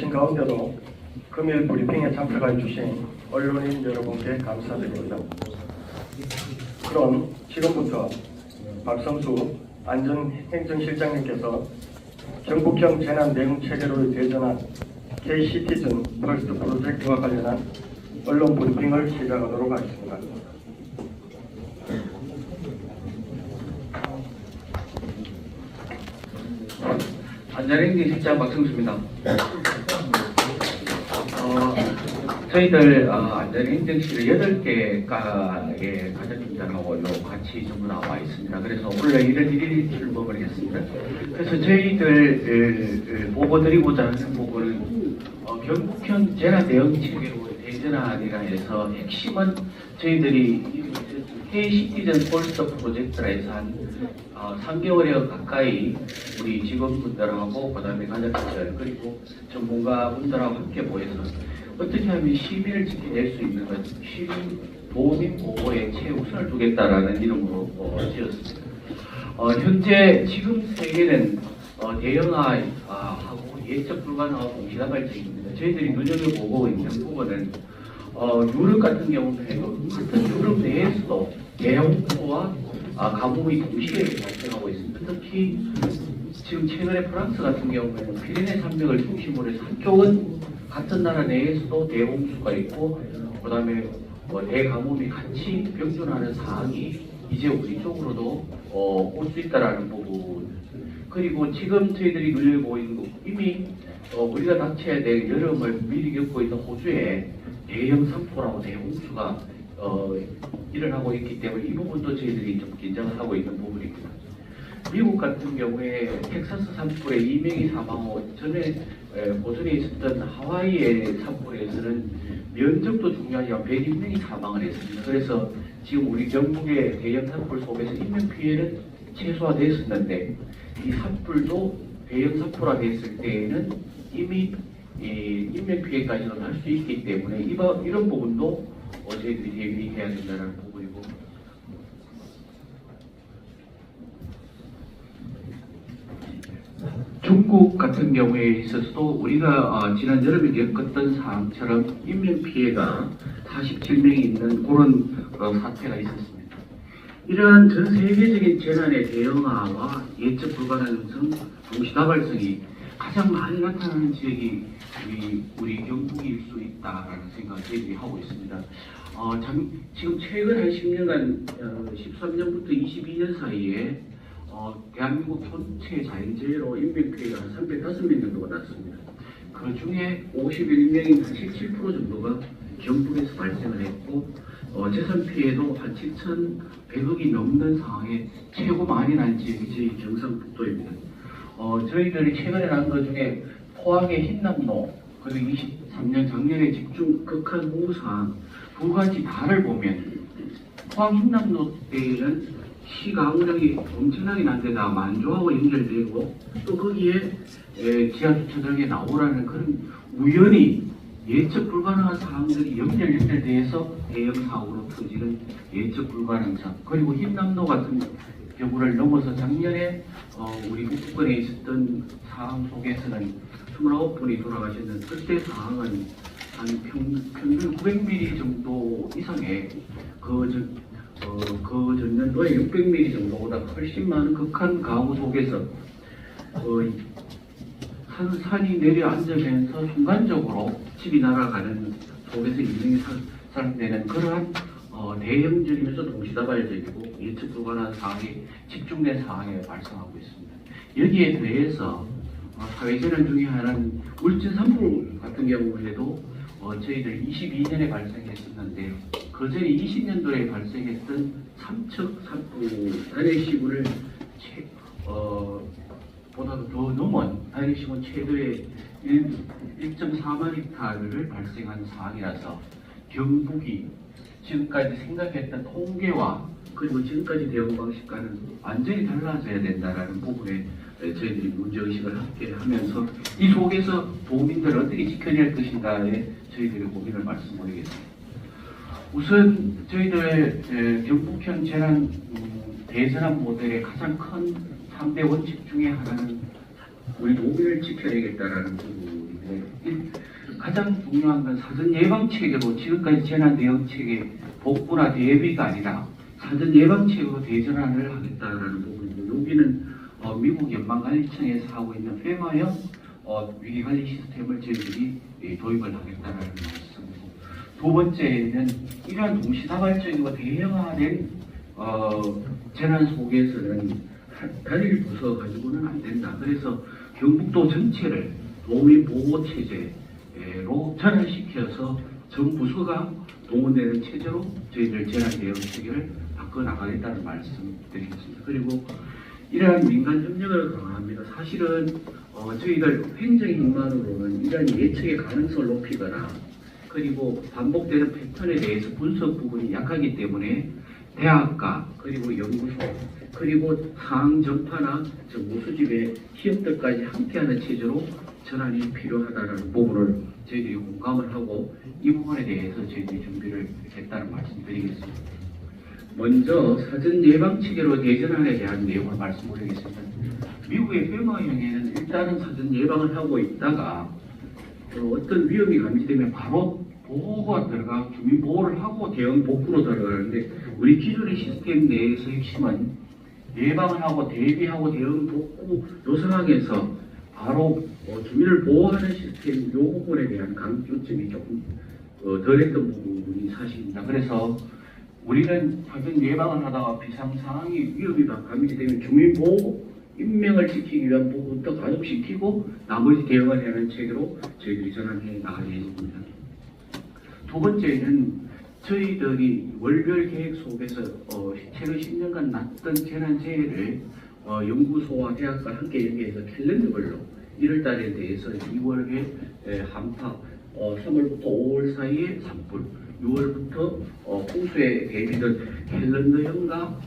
계신 가운데도 금일 브리핑에 참석해 주신 언론인 여러분께 감사드립니다. 그럼 지금부터 박성수 안전행정실장님께서 경북형 재난대응체계를 대전한 K-시티즌 퍼스트 프로젝트와 관련한 언론 브리핑을 시작하도록 하겠습니다. 안전행정실장 박성수입니다. 저희들 안전행정실을 8개의 가정팀장하고 같이 전부 나와 있습니다. 그래서 원래 1월 1일 출범을 했습니다. 그래서 저희들 보고 드리고자 하는 부분은 경북형 재난대응체계로 대전환이라 해서 핵심은 저희들이 K-시티즌 폴스터 프로젝트라 해서 한 3개월여 가까이 우리 직원분들하고 그다음에 가족들 그리고 전문가분들하고 함께 모여서 어떻게 하면 시민을 지켜낼 수 있는 것, 시민 도민 보호에 최우선을 두겠다라는 이름으로 지었습니다. 현재 지금 세계는 대형화하고 예측 불가능하고 동시다발적입니다. 저희들이 눈여겨보고 있는 부분은 유럽 같은 경우는 같은 유럽 내에서도 대홍수와 가뭄이 동시에 발생하고 있습니다. 특히 지금 최근에 프랑스 같은 경우에는 피레네 산맥을 중심으로 해서 한쪽은 같은 나라 내에서도 대홍수가 있고 그다음에 대가뭄이 같이 병존하는 상황이 이제 우리 쪽으로도 올 수 있다라는 부분. 그리고 지금 저희들이 눈여보고 있는 거 이미 우리가 닥쳐야 될 여름을 미리 겪고 있는 호주에 대형 산불하고 대홍수가 일어나고 있기 때문에 이 부분도 저희들이 좀 긴장을 하고 있는 부분입니다. 미국 같은 경우에 텍사스 산불에 2명이 사망하고 전에 고전에 있었던 하와이의 산불에서는 면적도 중요하지만 102명이 사망을 했습니다. 그래서 지금 우리 경북의 대형 산불 속에서 인명 피해는 최소화됐었는데 이 산불도 대형 산불화 됐을 때에는 이미 인명 피해까지는 할 수 있기 때문에 이런 부분도 저희들이 대비해야 된다는 부분이고 중국 같은 경우에 있어서도 우리가 지난 여름에 겪었던 상황처럼 인명 피해가 47명이 있는 그런 사태가 있었습니다. 이러한 전 세계적인 재난의 대응화와 예측 불가능성, 동시다발성이 가장 많이 나타나는 지역이 우리 경북일 수 있다라는 생각을 저희들이 하고 있습니다. 지금 최근 한 10년간 13년부터 22년 사이에 대한민국 전체 자연재해로 인명피해가 한 305명 정도가 났습니다. 그 중에 51명인 17% 정도가 경북에서 발생을 했고 재산 피해도 한 7,100억이 넘는 상황에 최고 많이 난 지역이 저희 경상북도입니다. 저희들이 최근에 난 것 중에 포항의 흰남노 그리고 23년 작년에 집중 극한 홍수상 두 가지 다를 보면 포항 흰남노 때에는 시 가공량이 엄청나게 난 데다 만조하고 연결되고 또 거기에 지하주차장에 나오라는 그런 우연히 예측 불가능한 사항들이 연결돼서 대형 사고로 터지는 예측 불가능성 그리고 흰남노 같은 경우를 넘어서 작년에 우리 북부권에 있었던 상황 속에서는 29분이 돌아가셨는데 그때 상황은 한 평균 900mm 정도 이상의 그 전년도에 600mm 정도보다 훨씬 많은 극한 가구 속에서 산이 내려앉으면서 순간적으로 집이 날아가는 속에서 인명이 사살되는 그러한 대형적이면서 동시다발적이고 예측 불가능한 상황이 집중된 상황에 발생하고 있습니다. 여기에 대해서 사회재난 중에 하나는 울진 산불 같은 경우에도 저희들 22년에 발생했었는데 그 전에 20년도에 발생했던 삼척 산불 단일 시군을 보다도 더 넘은 단일 시군 최대의 1.4만 헥타르를 발생한 상황이라서 경북이 지금까지 생각했던 통계와 그리고 지금까지 대응 방식과는 완전히 달라져야 된다는 부분에 저희들이 문제의식을 함께 하면서 이 속에서 도민들을 어떻게 지켜낼 것인가에 저희들의 고민을 말씀드리겠습니다. 우선 저희들의 경북형 재난 대전환 모델의 가장 큰 3대 원칙 중에 하나는 우리 도민을 지켜야겠다는 부분입니다. 있는데 가장 중요한 건 사전 예방 체계로 지금까지 재난 대응 체계 복구나 대비가 아니라 사전 예방 체계로 대전환을 하겠다라는 부분이고 여기는 미국 연방관리청에서 하고 있는 페마형 위기관리 시스템을 저희들이 도입을 하겠다는 말씀이고 두 번째는 이러한 동시다발적이고 대형화된 재난 속에서는 다리를 부숴 가지고는 안 된다. 그래서 경북도 전체를 도민 보호 체제로 전환시켜서 전 부서가 동원되는 체제로 저희들 재난 대응 체계를 바꿔 나가겠다는 말씀드리겠습니다. 그리고 이러한 민간 협력을 강화합니다. 사실은 저희들 행정힘만으로는 이러한 예측의 가능성을 높이거나 그리고 반복되는 패턴에 대해서 분석 부분이 약하기 때문에 대학가 그리고 연구소 그리고 상황 전파나 우수집의 기업들까지 함께하는 체제로 전환이 필요하다는 부분을 저희들이 공감을 하고 이 부분에 대해서 저희들이 준비를 했다는 말씀드리겠습니다. 먼저 사전 예방 체계로 대전환에 대한 내용을 말씀드리겠습니다. 미국의 페마형에는 일단은 사전 예방을 하고 있다가 어떤 위험이 감지되면 바로 보호가 들어가 주민 보호를 하고 대응 복구로 들어가는데 우리 기존의 시스템 내에서 핵심은 예방을 하고 대비하고 대응 복구 요 상황에서 바로 주민을 보호하는 시스템 요 부분에 대한 강조점이 조금 덜했던 부분이 사실입니다. 그래서 우리는 사전 예방을 하다가 비상 상황이 위험이 감지되면 주민 보호 인명을 지키기 위한 부분부터 가속시키고 나머지 대응을 하는 체계로 저희들이 전환해 나갈 예정입니다. 두 번째는 저희들이 월별 계획 속에서 최근 10년간 났던 재난재해를 연구소와 대학과 함께 연계해서 캘린더별로 1월달에 대해서 2월에 한파, 3월부터 5월 사이에 산불, 6월부터 홍수에 대비된 캘린더형에서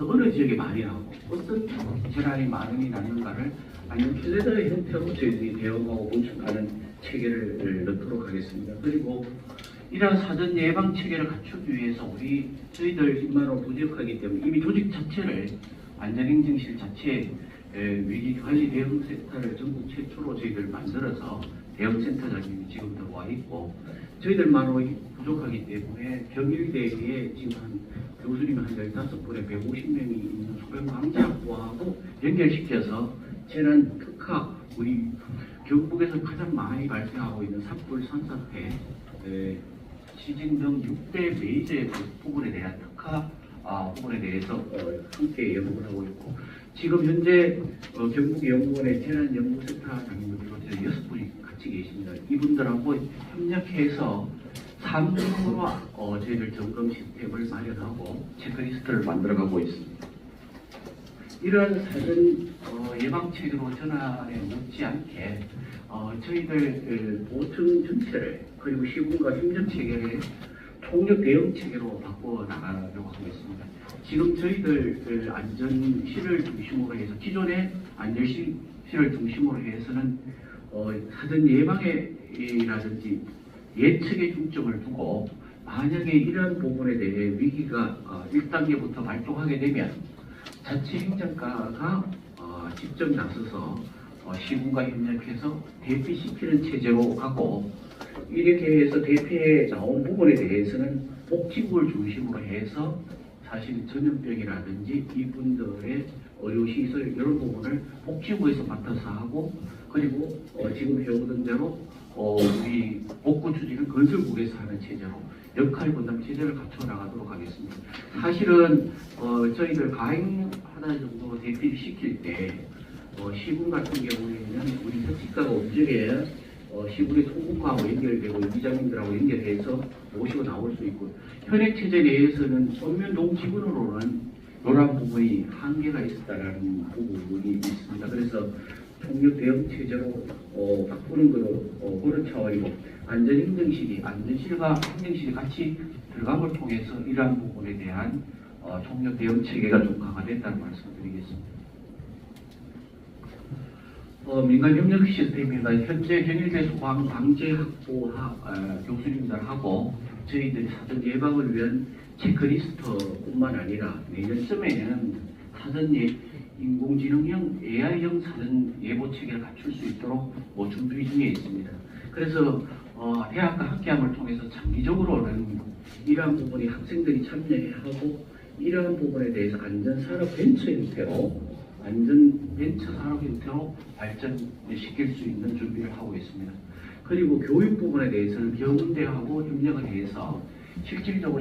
어느 지역에 많이 나오고 어떤 재난이 많이 나는가를 아니면 캘린더의 형태로 저희들이 대응하고 분석하는 체계를 넣도록 하겠습니다. 그리고 이러한 사전 예방 체계를 갖추기 위해서 저희들 힘만으로 부족하기 때문에 이미 조직 자체를 안전행정실 자체 위기관리 대응센터를 전국 최초로 저희들 만들어서 대응센터장님이 지금 들어와 있고 저희들만으로 부족하기 때문에 경일대에 지금 한 교수님이 한 15분에 150명이 있는 소변방지학부하고 연결시켜서 재난 특화 우리 경북에서 가장 많이 발생하고 있는 산불, 산사태, 시진 등 6대 메이저의 부분에 대한 특화 부분에 대해서 함께 연구를 하고 있고 지금 현재 경북연구원의 재난연구센터장님을 비롯해서 6분이 같이 계십니다. 이분들하고 협력해서 3중으로 저희들 점검 시스템을 마련하고 체크리스트를 만들어가고 있습니다. 이런 사전 예방체계로 전환에 못지않게 저희들 보청 전체를 그리고 시군과 협력체계를 총력 대응체계로 바꿔 나가려고 하고 있습니다. 지금 저희들 안전실을 중심으로 해서 기존의 안전실을 중심으로 해서는 사전 예방이라든지 예측에 중점을 두고 만약에 이러한 부분에 대해 위기가 1단계부터 발동하게 되면 자치 행정가가 직접 나서서 시군과 협력해서 대피시키는 체제로 가고 이렇게 해서 대피해 나온 부분에 대해서는 복지국을 중심으로 해서 사실 전염병이라든지 이분들의 의료시설 이런 부분을 복지국에서 맡아서 하고 그리고 지금 해오던 대로 우리 복구 추진은 건설국에서 하는 체제로 역할 분담 체제를 갖춰 나가도록 하겠습니다. 사실은 저희들 가행하다 정도 대피를 시킬 때 시군 같은 경우에는 우리 서치과가 움직여야 시군의 총국과하고 연결되고 이장님들하고 연결해서 모시고 나올 수 있고 현행 체제 내에서는 전면동지군으로는 이러한 부분이 한계가 있었다는 부분이 있습니다. 그래서 총력 대응 체제로 바꾸는 것으로 그런 차원이고 안전실과 행정실이 같이 들어감을 통해서 이러한 부분에 대한 총력 대응 체계가 좀 강화됐다는 말씀드리겠습니다. 민간 협력 시스템입니다. 현재 경일대 소방 방재학부 교수님들하고 저희들이 사전 예방을 위한 체크리스트뿐만 아니라 내년쯤에는 사전 인공지능형 AI형 사전 예보 체계를 갖출 수 있도록 준비 중에 있습니다. 그래서 대학과 학계함을 통해서 장기적으로는 이러한 부분이 학생들이 참여하고 이러한 부분에 대해서 안전산업 벤처 형태로 발전시킬 수 있는 준비를 하고 있습니다. 그리고 교육 부분에 대해서는 경운대하고 협력을 해서 실질적으로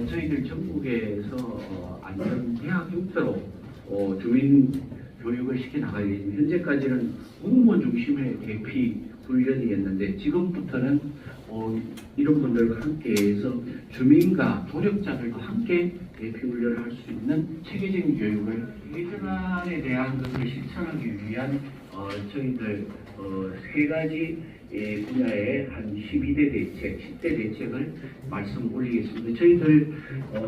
저희들 전국에서 안전대학 형태로 주민 교육을 시켜나가야 됩니다. 현재까지는 공무원 중심의 대피 훈련이었는데 지금부터는 이런 분들과 함께해서 주민과 조력자들과 함께 대피 훈련을 할 수 있는 체계적인 교육을 예전안에 대한 것을 실천하기 위한 저희들 세 가지 분야의 한 12대 대책, 10대 대책을 말씀 올리겠습니다. 저희들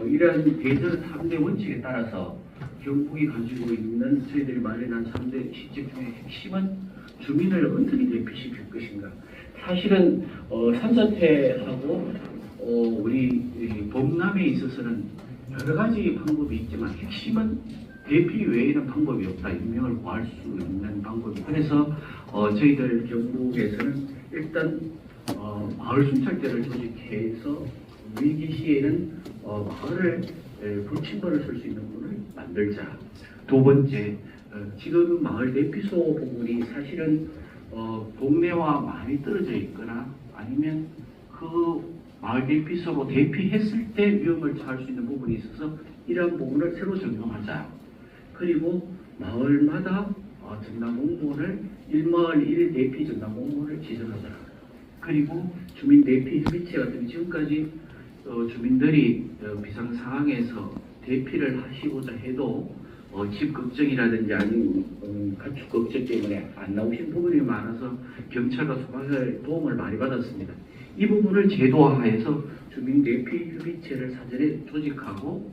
이러한 대전 3대 원칙에 따라서 경북이 가지고 있는 저희들이 마련한 3대 시책 중에 핵심은 주민을 어떻게 대피시킬 것인가. 사실은 산사태하고 우리 범람에 있어서는 여러 가지 방법이 있지만 핵심은 대피 외에는 방법이 없다. 인명을 구할 수 있는 방법이. 그래서 저희들 경북에서는 일단 마을 순찰대를 조직해서 위기 시에는 마을을 불침번을 쓸 수 있는 분을 만들자. 두 번째, 지금 마을 대피소 부분이 사실은 동네와 많이 떨어져 있거나 아니면 그 마을 대피소로 대피했을 때 위험을 처할 수 있는 부분이 있어서 이러한 부분을 새로 점검하자. 그리고 마을마다 전담공무원을 1마을 1 대피 전담공무원을 지정하자. 그리고 주민 대피 협의체 같은 지금까지 주민들이 비상 상황에서 대피를 하시고자 해도 집 걱정이라든지 아니면 가축 걱정 때문에 안 나오신 부분이 많아서 경찰과 소방의 도움을 많이 받았습니다. 이 부분을 제도화해서 주민 대피 협의체를 사전에 조직하고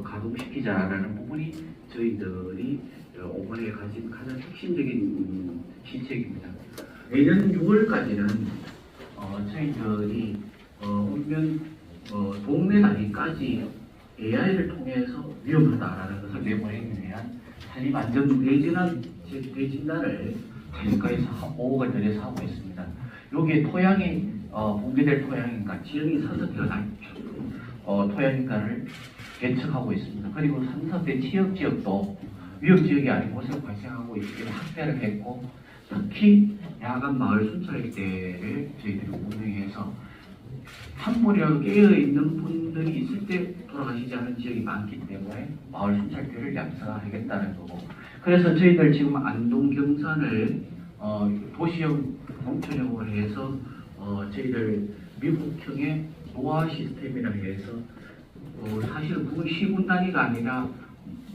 가동시키자라는 부분이 저희들이 이번에 가진 가장 핵심적인 시책입니다. 내년 6월까지는 저희들이 오면 동네 단위까지 AI를 통해서 위험하다라는 것을 내보내기 위한 산림안전 대진단을 대가에서 5억을 들여서 하고 있습니다. 여기에 토양이 붕괴될 토양인가, 지형이 산사태가 날 토양인가를 예측하고 있습니다. 그리고 산사태 취약 지역도 위험 지역이 아닌 곳에서 발생하고 있기 때문에 확대를 했고, 특히 야간 마을 순찰대를 저희들이 운영해서 한물이라도 깨어있는 분들이 있을 때 돌아가시지 않은 지역이 많기 때문에 마을 순찰대를 양성하겠다는 거고, 그래서 저희들 지금 안동 경산을 도시형 농촌형으로 해서 저희들 미국형의 노화 시스템이라 해서 사실은 그건 시군 단위가 아니라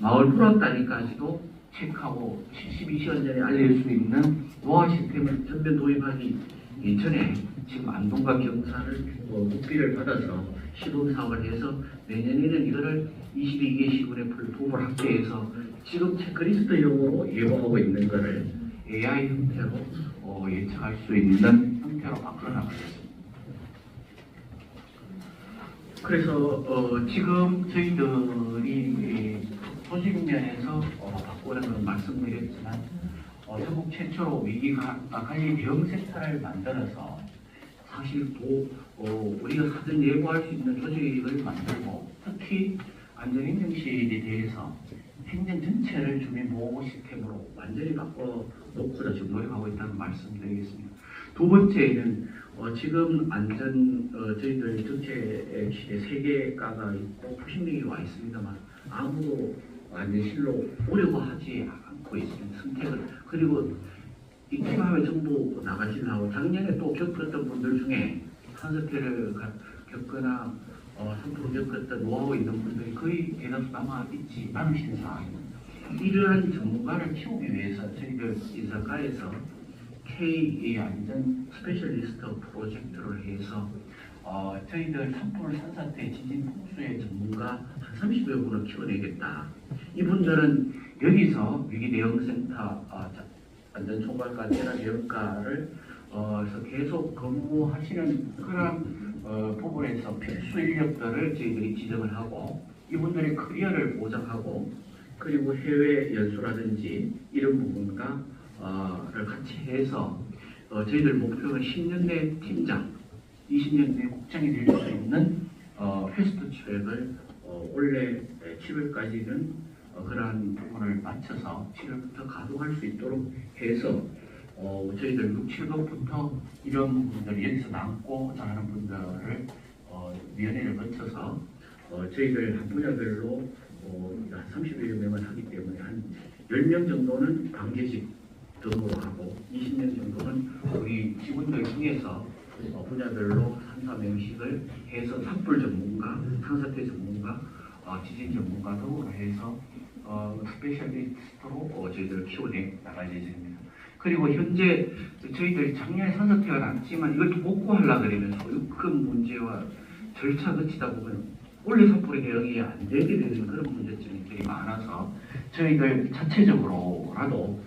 마을 부락 단위까지도 체크하고 72시간 전에 알릴 수 있는 노화 시스템을 전면 도입하기 이전에 지금 안동과 경산을 국비를 받아서 시범 사업을 해서 내년에는 이거를 22개 시군에 풀포을 확대해서 지금 체크리스트형으로 예고하고 있는 것을 AI 형태로 예측할 수 있는 형태로 바꿔나가겠습니다. 그래서 지금 저희들이 조직 면에서 바꾸는 건 말씀드렸지만 전국 최초로 위기관리 대응센터를 만들어서 사실 우리가 사전 예고할 수 있는 조직을 만들고, 특히 안전행정실에 대해서 행정 전체를 주민보호 시스템으로 완전히 바꿔놓고자 지금 노력하고 있다는 말씀드리겠습니다. 두 번째는 지금 저희들 정책실에 3개가가 있고 90명이 와 있습니다만 아무도 안전실로 오려고 하지 않고 있습니다. 선택을. 그리고 입김하면 전부 나가시려고 작년에 또 겪었던 분들 중에 산사태를 겪거나 선풍 겪었던 노하우 있는 분들이 거의 대다수 남아있지 않으신 상황입니다. 이러한 전문가를 키우기 위해서 저희들 인사과에서 K 안전 스페셜리스트 프로젝트를 해서 저희들 산불, 산사태, 지진, 폭수의 전문가 한 30여 분을 키워내겠다. 이분들은 여기서 위기대응센터 안전총괄과 재난대응과를 계속 근무하시는 그런 부분에서 필수 인력들을 저희들이 지정을 하고 이분들의 커리어를 보장하고, 그리고 해외 연수라든지 이런 부분과 를 같이 해서 저희들 목표는 10년 내 팀장, 20년 내 국장이 될 수 있는 패스트 트랙을 올해 7월까지는 그러한 부분을 맞춰서 7월부터 가동할 수 있도록 해서 저희들 6, 7월부터 이런 부분들을 여기서 남고자 하는 분들을 위원회를 거쳐서 저희들 한 분야별로 한 30여 명을 하기 때문에 한 10명 정도는 관계직 등으로 하고 20명 정도는 우리 직원들 중에서 분야별로 3, 4명씩을 해서 산불 전문가, 상사태 전문가, 지진 전문가 등으로 해서 스페셜리스트로 저희들을 키워내 나갈 예정입니다. 그리고 현재 저희들이 작년에 산사태가 났지만 이걸 또 복구하려고 그러면 소유권 문제와 절차 거치다 보면 원래 산불의 대응이 안 되게 되는 그런 문제점이 많아서 저희들 자체적으로라도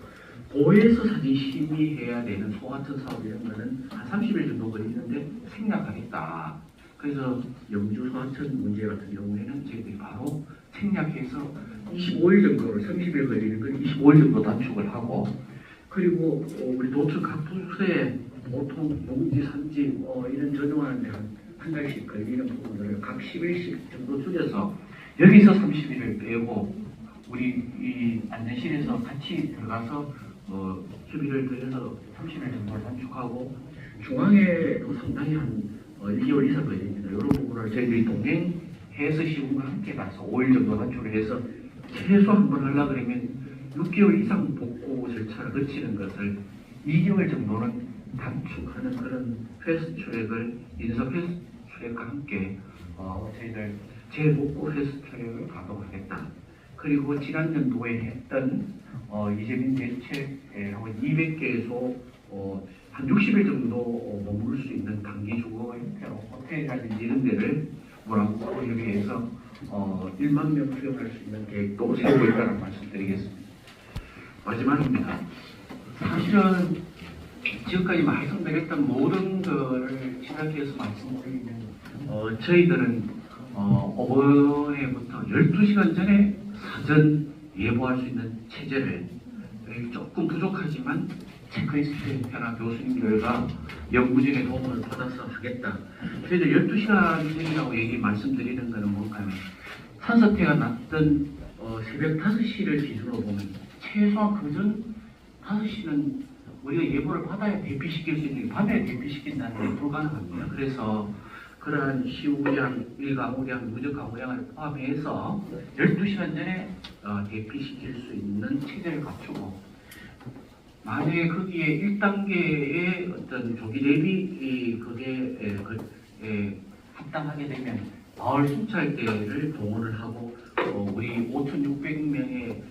도에서 사진 심의해야 되는 소 같은 사업 이런 거는 한 30일 정도 걸리는데 생략하겠다. 그래서 영주 소하천 문제 같은 경우에는 저희들이 바로 생략해서 25일 정도로 30일 걸리는 건 25일 정도 단축을 하고 그리고 우리 도청 각 부서에 보통 농지, 산지 이런 전용하는데 한 달씩 걸리는 부분들을 각 10일씩 정도 줄여서 여기서 30일을 빼고 우리 이 안전실에서 같이 들어가서 협의를 드려서 30일 정도 단축하고 중앙에도 상당히 한 1개월 이상 걸립니다. 이런 부분을 저희들이 동행해서 시군과 함께 가서 5일 정도 단축을 해서 최소 한 번 하려고 그러면 6개월 이상 복구 절차를 거치는 것을 2개월 정도는 단축하는 그런 패스트트랙을 인사 패스트트랙과 함께 저희들 재복구 패스트트랙을 가동하겠다. 그리고 지난 연도에 했던 이재민 대책하고 200개소 한 60일 정도 머물 수 있는 단기 주거 형태로 호텔이라든지 이런 데를 뭐라고 협의해서 1만 명 수용할 수 있는 계획도 세우고 있다는 말씀드리겠습니다. 마지막입니다. 사실은 지금까지 말씀드렸던 모든 것을 지나치게서 말씀드리면 저희들은 어버이부터 12시간 전에 사전 예보할 수 있는 체제를 조금 부족하지만 체크리스트나 교수님들과 연구진의 도움을 받아서 하겠다. 저희들 12시간 전이라고 말씀드리는 것은 뭘까요? 산사태가 났던 새벽 5시를 기준으로 보면 최소한 그전 5시는 우리가 예보를 받아야 대피시킬 수 있는 게 받아야 대피시킨다는 게 불가능합니다. 그래서 그러한 시우량, 일가우량, 무적가우량을 포함해서 12시간 전에 대피시킬 수 있는 체제를 갖추고 만약에 거기에 1단계의 어떤 조기 대비 그게 합당하게 되면 마을 순찰대를 동원을 하고 우리 5,600명의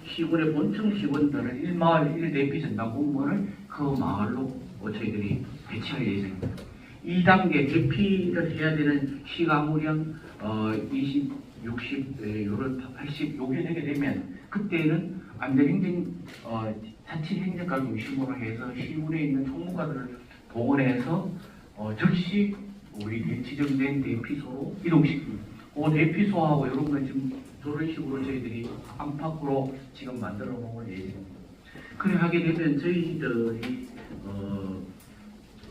시군의 본청 직원들을 1마을 1대피 전담 공무원을 그 마을로 저희들이 배치할 예정입니다. 2단계 대피를 해야 되는 시가무량 20, 60, 80 요게 되게 되면 그때는 안전행정 자치행정과 중심으로 해서 시군에 있는 총무관들을 동원해서 즉시 우리 지정된 대피소로 이동시킵니다. 그 대피소하고 이런 건 지금 그런 식으로 저희들이 안팎으로 지금 만들어 놓을 예정입니다. 그래 하게 되면 저희들이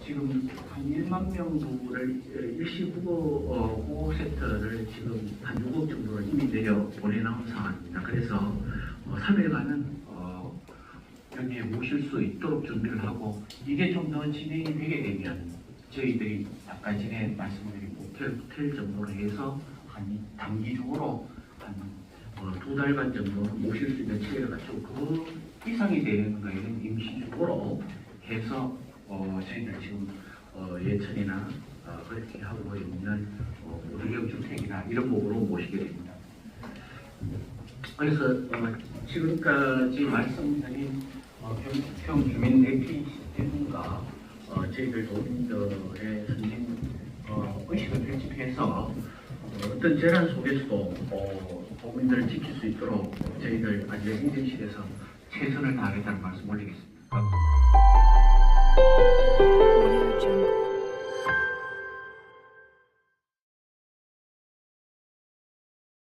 지금 한 1만 명도를 일시국어 세트를 지금 한 6억 정도를 이미 내려 보내놓은 상황입니다. 그래서 3일간은 여기에 모실 수 있도록 준비를 하고 이게 좀 더 진행이 되게 되면 저희들이 아까 전에 말씀드린 호텔 정도로 해서 한 단기적으로 한 2달간 정도는 모실 수 있는 체계를 갖추고 그 이상이 되는 거에는 임시적으로 해서 저희들 지금 예천이나 그렇게 하고 있는 우리경 주택이나 이런 목으로 모시게 됩니다. 그래서 지금까지 말씀드린 평주민 대피 시스템과 저희들 도민들의 선진 의식을 결집해서 어떤 재난 속에서도 도민들을 지킬 수 있도록 저희들 안전행정실에서 최선을 다하겠다는 말씀 올리겠습니다.